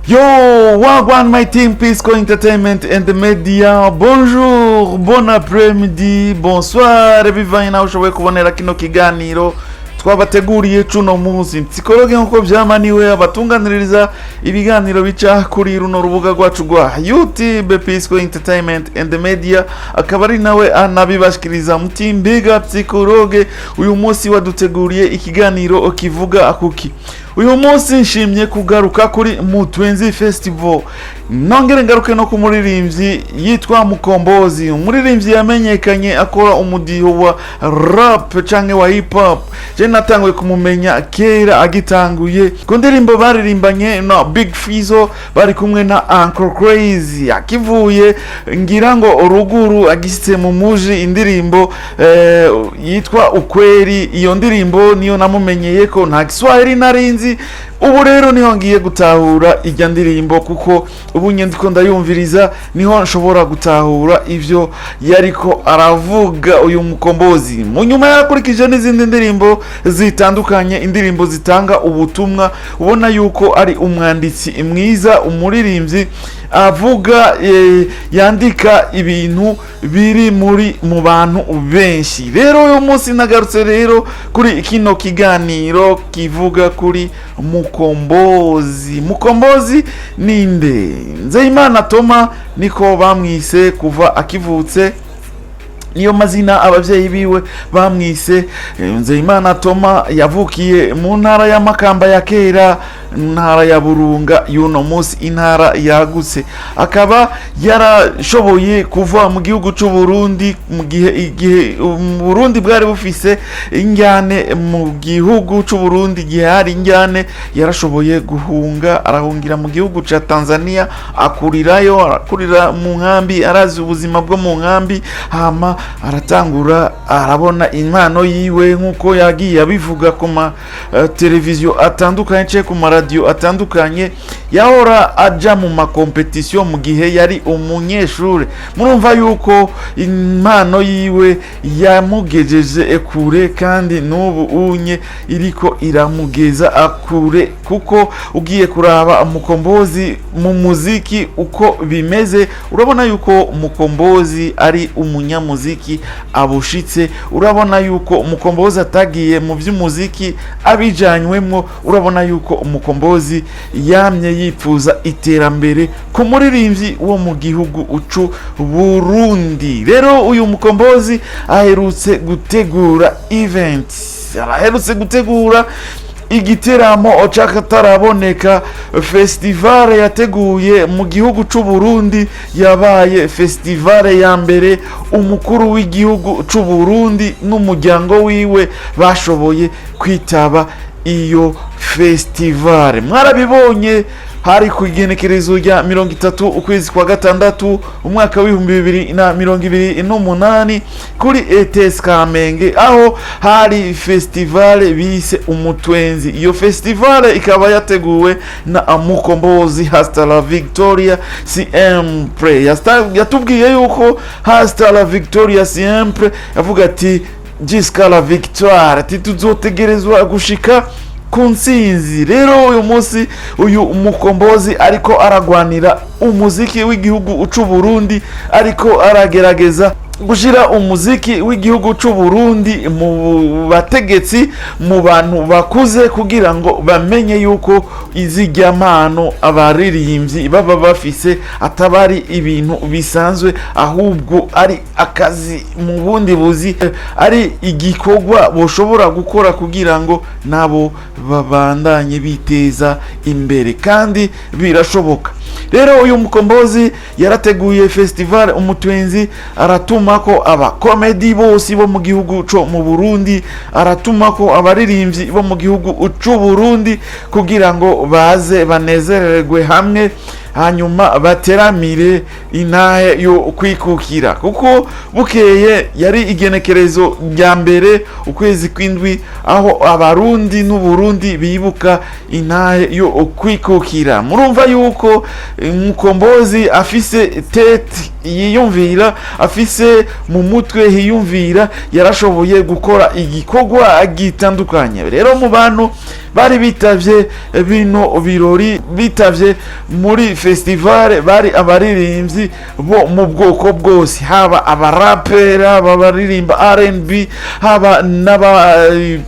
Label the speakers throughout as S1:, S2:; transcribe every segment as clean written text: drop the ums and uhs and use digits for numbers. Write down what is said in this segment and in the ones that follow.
S1: Yo, Wagwan, my team, Pisco Entertainment and the Media. Bonjour, bon après-midi, bonsoir, bivanye nawe ushoboye kubonera kino kiganiro twabateguriye cuno munsi. Psikologe nkuko vyamaniwe abatunganiriza ibiganiro bica kuri runo rubuga rwacu rwa YouTube Pisco Entertainment and the Media, akaba ari nawe anabibashikiriza muti mbega psikologe uyu munsi waduteguriye ikiganiro kivuga akuki. Uyu munsi nshimye kugaruka kuri Mutwenzi Festival. Nongere ngaruke no ku muririmbyi yitwa Mukombozi. Umuririmbyi yamenyekanye akora umudiho wa rap canke wa hip hop. Je natanguye kumumenya kera agitanguye ku ndirimbo baririmbanye na Big Fizzo, bari kumwe na Uncle Crazy. Akivuye ngira ngo ruguru agishitse mu muji indirimbo yitwa Ukweli. Iyo ndirimbo niyo namumenyeye ko nta Kiswahili narinzi. Ubu rero niho ngiye gutahura ijya ndirimbo, kuko ubu nyandiko ndayumviriza niho nshobora gutahura ivyo yariko aravuga uyu Mukombozi. Mu nyuma yakurikije n'izindi ndirimbo zitandukanye, indirimbo zitanga ubutumwa, ubona yuko ari umwanditsi mwiza, umuririmbyi avuga yandika ibintu biri mu bantu benshi. Rero uyu munsi nagarutse rero kuri kino kiganiro kivuga kuri Mukombozi. Mukombozi ninde? Nzeyimana Toma niko bamwise kuva akivutse, niyo mazina abavyeyi biwe bamwise. Nzeyimana Toma yavukiye mu ntara ya Makamba ya kera, ntara ya Burunga, yuno munsi intara yagutse. Akaba yarashoboye kuva mu gihugu c'u Burundi mu gihe Burundi bwari bufise injyane. Mu gihugu c'u Burundi gihe hari injyane yarashoboye guhunga, arahungira mu gihugu ca Tanzania, akurirayo, arakurira mu nkambi, arazi ubuzima bwo mu nkambi, hama aratangura arabona impano yiwe nkuko yagiye abivuga ku ma televiziyo atandukanye cye ku radio atandukanye. Yahora aja mu makompetition mu gihe yari umunyeshure. Murumva yuko impano yiwe yamugejeje kure, kandi n'ubu unye iriko iramugeza akure, kuko ugiye kuraba Mukombozi mu muziki uko bimeze, urabona yuko Mukombozi ari umunyamuziki abushitse. Urabona yuko Mukombozi atagiye mu by'umuziki abijanywemo. Urabona yuko Mukombozi yamye yifuza iterambere ku muririmbyi wo mu gihugu ucu Burundi. Rero uyu Mukombozi aherutse gutegura igiteramo cakataraboneka, festival yateguye mu gihugu c'u Burundi. Yabaye festival ya mbere umukuru w'igihugu c'u Burundi n'umuryango wiwe bashoboye kwitaba iyo festival. Mwarabibonye hari ku igenekerezo rya 30 ukwezi kwa gatandatu umwaka wa 2028 kuri ETS Kamenge, aho hari festival bise Umutwenzi. Iyo festival ikaba yateguwe na Mukombozi. Hasta la Victoria siempre. Yatubwiye yuko hasta la Victoria siempre, avuga ati jusqu'à la victoire, ati tuzotegerezwa gushika kunsinzi. Rero uyu munsi uyu Mukombozi ariko aragwanira umuziki w'igihugu ucu Burundi, ariko aragerageza gushira umuziki w'igihugu c'u Burundi mu bategetsi, mu bantu bakuze, kugira ngo bamenye yuko izijya mpano abaririmbyi baba bafise atabari ibintu bisanzwe, ahubwo ari akazi mu bundi buzi, ari igikorwa boshobora gukora kugira ngo nabo babandanye biteza imbere, kandi birashoboka. Rero uyu Mukombozi yarateguye festival Umutwenzi, aratuma ko abakomedi bose bo mu gihugu co mu Burundi, aratuma ko abaririmbyi bo mu gihugu c'u Burundi, kugira ngo baze banezererwe hamwe, hanyuma bateramire intahe yo kwikukira. Kuko bukeye yari igenekerezo rya mbere ukwezi kw'indwi, aho abarundi n'u Burundi bibuka intahe yo kwikukira. Murumva yuko Mukombozi afise tete yiyumvira, afise mu mutwe hiyumvira, yarashoboye gukora igikorwa gitandukanye. Rero mu bantu bari bitavye bino birori, bitavye muri festival, bari abaririmbyi bo mu bwoko bwose, haba abarapera, abaririmba R&B, haba n'aba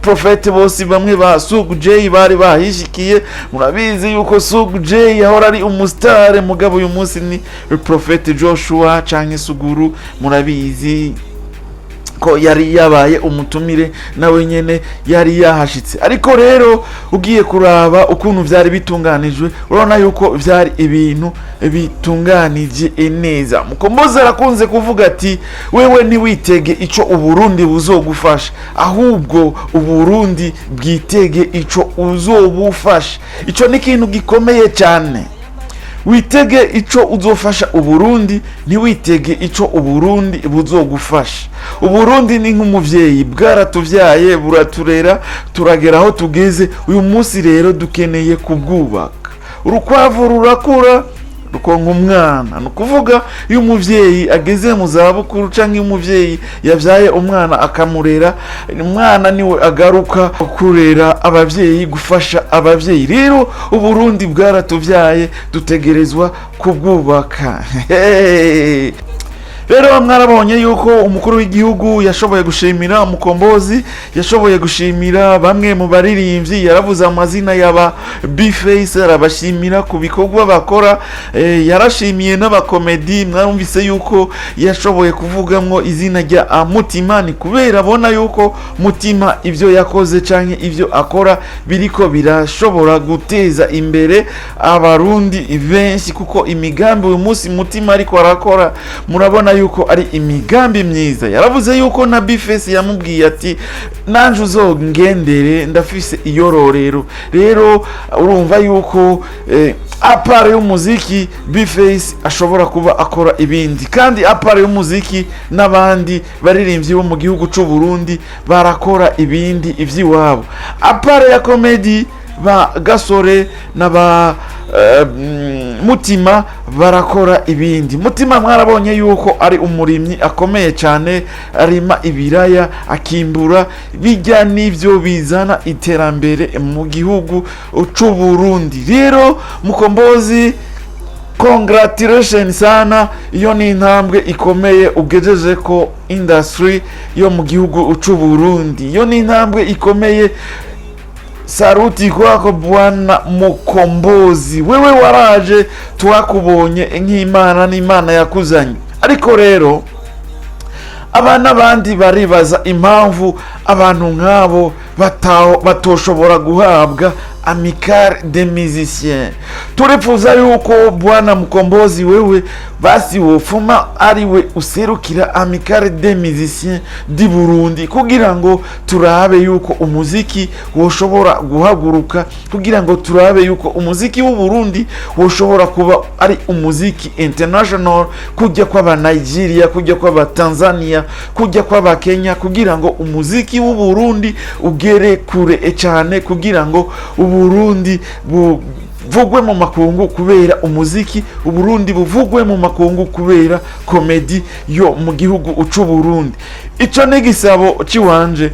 S1: profete bose, bamwe ba Sugu J bari bahishikiye. Murabizi yuko Sugu J yahora ari umustar, mugabo uyu munsi ni Prophet Joshua canke Suguru, murabizi ko yari yabaye umutumire nawe nyene yari yahashitse. Ariko rero ugiye kuraba ukuntu vyari bitunganijwe, urabona yuko vyari ibintu bitunganije neza. Mukombozi arakunze kuvuga ati wewe ntiwitege ico Uburundi buzogufasha, ahubwo Uburundi bwitege ico uzobufasha. Ico ni ikintu gikomeye cyane. Witege ico uzofasha Uburundi, ntiwitege ico Uburundi buzogufasha. Uburundi ni nk'umuvyeyi, bwaratuvyaye, buraturera, turagera aho tugeze. Uyu munsi rero dukeneye kubwubaka. Urukwavu rurakura rukonka umwana. Nukuvuga iyo umuvyeyi ageze mu zabukuru canke umuvyeyi yavyaye umwana akamurera, umwana niwe agaruka kurera abavyeyi, gufasha abavyeyi. Rero Uburundi bwaratuvyaye, dutegerezwa kubwubaka. Rero mwarabonye yuko umukuru w'igihugu yashoboye gushimira Mukombozi, yashoboye gushimira bamwe mu baririmbyi, yaravuze amazina y'aba B-Face, arabashimira ku bikorwa bakora. Yarashimiye n'abakomedi, mwarumvise yuko yashoboye kuvugamwo izina rya Mutima, ni kubera abona yuko Mutima ivyo yakoze canke ivyo akora biriko birashobora guteza imbere abarundi benshi, kuko imigambi uyu munsi Mutima ariko arakora murabona yuko ari imigambi myiza. Yaravuze yuko na B-Face yamubwiye ati nanje uzongendere, ndafise iyororero. Rero urumva yuko apart y'umuziki B-Face ashobora kuba akora ibindi, kandi apart y'umuziki n'abandi baririmbyi bo mu gihugu c'u Burundi barakora ibindi ivyiwabo. Apart ya comedy, ba Gasore n'aba Mutima barakora ibindi. Mutima mwarabonye yuko ari umurimyi akomeye cyane, arima ibiraya, akimbura, bijya n'ivyo bizana iterambere mu gihugu c'u Burundi. Rero Mukombozi, congratulations sana, iyo ni intambwe ikomeye ugejeje ko industry yo mu gihugu c'u Burundi. Iyo ni intambwe ikomeye. Saruti kwako Bwana Mukombozi, wewe waraje twakubonye nk'Imana, n'Imana yakuzanye. Ariko rero abana bandi baribaza impamvu abantu nk'abo batoshobora guhabwa Amicale des Musiciens. Turifuza yuko Bwana Mukombozi wewe basi wofuma ariwe userukira Amicale des Musiciens di Burundi, kugira ngo turabe yuko umuziki woshobora guhaguruka, kugira ngo turabe yuko umuziki w'u Burundi woshobora kuba ari umuziki international, kujya kwa Nigeria, kujya kwa Tanzania, kujya kwa Kenya, kugira ngo umuziki w'u Burundi ugere kure cyane, kugira ngo Burundi buvugwe mu makungu kubera umuziki, Uburundi buvugwe mu makungu kubera komedi yo mu gihugu c'u Burundi. Ico ni gisabo ciwanje.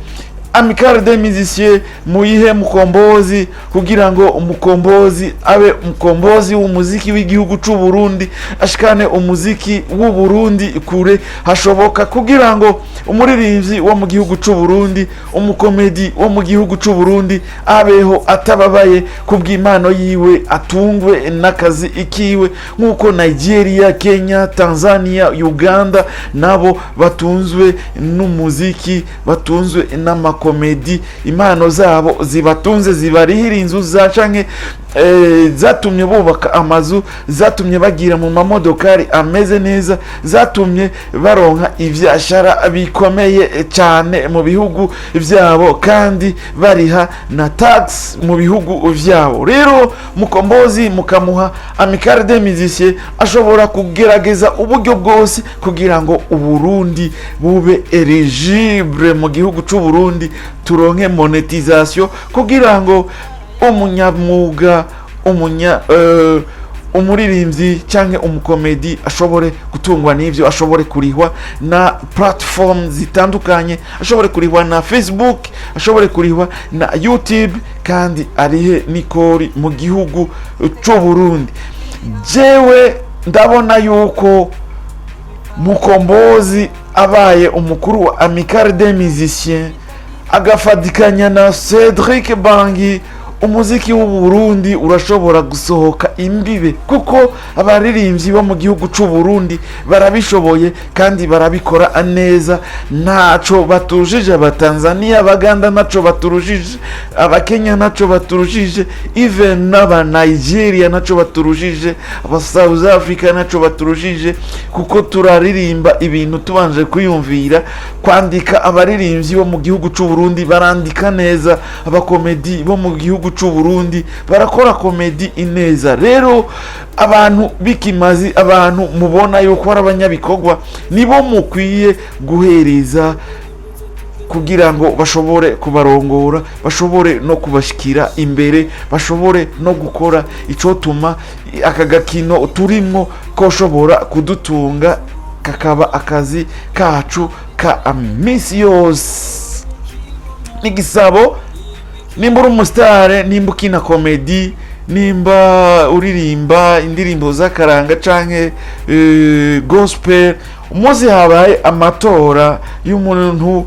S1: Amicale des Musiciens muyihe Mukombozi, kugira ngo Mukombozi abe Mukombozi w'umuziki w'igihugu c'u Burundi, ashikane umuziki w'u Burundi kure hashoboka, kugira ngo umuririmbyi wo mu gihugu c'u Burundi, umukomedi wo mu gihugu c'u Burundi abeho atababaye kubw'Imana yiwe, atungwe n'akazi ikiwe, nkuko Nigeria, Kenya, Tanzania, Uganda nabo batunzwe n'umuziki, batunzwe n'amakomedi. Impano zabo zibatunze, zibarihira inzu canke zatumye bubaka amazu, zatumye bagira mu mamodokari ameze neza, zatumye baronka ivyashara bikomeye cyane mu bihugu vyabo, kandi bariha na tax mu bihugu vyabo. Rero Mukombozi mukamuha Amicale des Musiciens, ashobora kugerageza uburyo bwose kugira ngo Uburundi bube eligible mu gihugu c'u Burundi, turonke monetisation, kugira ngo umunyamwuga umuririmbyi canke umukomedi ashobore gutungwa n'ivyo, ashobore kurihwa na platform zitandukanye, ashobore kurihwa na Facebook, ashobore kurihwa na YouTube, kandi arihe nikori mu gihugu c'u Burundi. Jewe ndabona yuko Mukombozi abaye umukuru wa Amicale des Musiciens agafatikanya na Cedric Bangi, umuziki w'u Burundi urashobora gusohoka imbibe, kuko abaririmbyi bo mu gihugu c'u Burundi barabishoboye kandi barabikora neza. Ntaco baturushije Abatanzania, Abaganda naco baturushije, Abakenya naco baturushije, even n'aba Nigeria naco baturushije, aba South Africa naco baturushije, kuko turaririmba ibintu tubanje kwiyumvira. Kwandika abaririmbyi bo mu gihugu c'u Burundi barandika neza, abakomedi bo mu gihugu c'u Burundi barakora komedi ineza. Rero abantu bikimazi, abantu mubona yuko ari abanyabikorwa, nibo mukwiye guhereza kugira ngo bashobore kubarongora, bashobore no kubashikira imbere, bashobore no gukora icotuma aka gakino turimwo koshobora kudutunga, kakaba akazi kacu ka misi yose. Nigisabo nimba uri umusitare, nimba ukina komedi, nimba uririmba indirimbo z'akaranga canke gospel, umunsi habaye amatora y'umuntu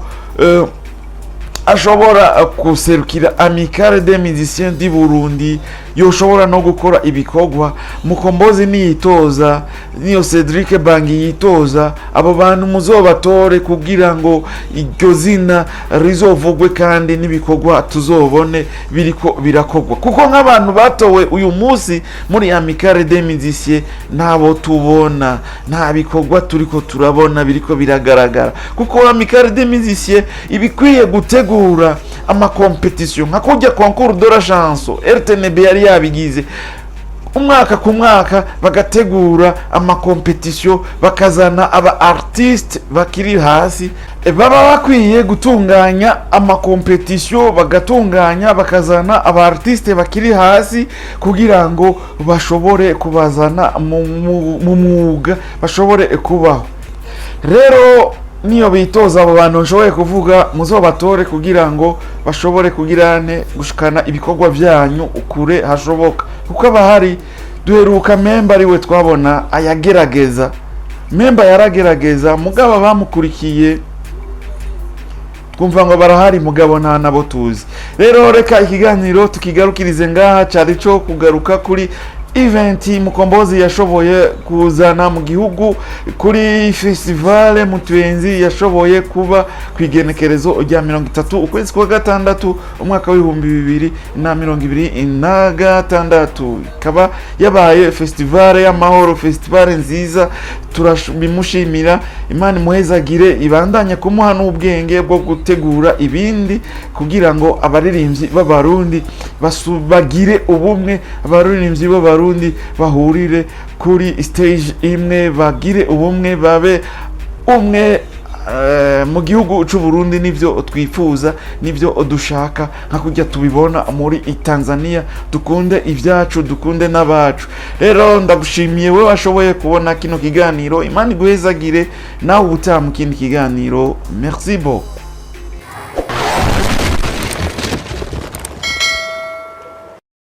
S1: ashobora kuserukira Amicale des Musiciens du Burundi, yoshobora no gukora ibikorwa. Mukombozi niyitoza, niyo Cedric Bangi yitoza, abo bantu muzobatore kugira ngo iryo zina rizovugwe kandi n'ibikorwa tuzobone biriko birakogwa, kuko nk'abantu batowe uyu munsi muri Amicale des Musiciens nabo tubona, nta bikorwa turiko turabona biriko biragaragara, kuko Amicale des Musiciens ibikwiye gutegura ama competition nka kujya concours de la chanson RTNB yari yabigize umwaka ku mwaka, bagategura ama competition, bakazana aba artiste bakiri hasi, baba bakwiye gutunganya ama competition, bagatunganya bakazana aba artiste bakiri hasi kugira ngo bashobore kubazana mu mwuga, bashobore kubaho. Rero niyo bitoza abo bantu nshoboye kuvuga, muzobatore kugira ngo bashobore kugirane gushikana ibikorwa byanyu ukure hashoboka, kuko abahari duheruka memba ariwe twabona ayagerageza, memba yaragerageza, mugabo bamukurikiye twumva ngo barahari, mugabo nta nabo tuzi. Rero reka ikiganiro tukigarukirize ngaha, cari co kugaruka kuri event Mukombozi yashoboye kuzana mu gihugu, kuri festival Mutwenzi yashoboye kuba kwigenekerezo rya 30 ukwezi kwa gatandatu umwaka wa 2026. Kaba yabaye festival y'amahoro, festival nziza, turabimushimira. Imana muhezagire, ibandanye kumuha n'ubwenge bwo gutegura ibindi kugira ngo abaririmbyi b'abarundi bagire ubumwe, abaririmbyi b'abarundi bahurire kuri stage imwe, bagire ubumwe, babe umwe mu gihugu c'u Burundi. Nivyo twifuza, nivyo dushaka, nka kujya tubibona muri Tanzania. Dukunde ivyacu, dukunde n'abacu. Rero ndagushimiye we washoboye kubona kino kiganiro. Imana iguhezagire, nawe utaha mu kindi kiganiro. Merci beaucoup.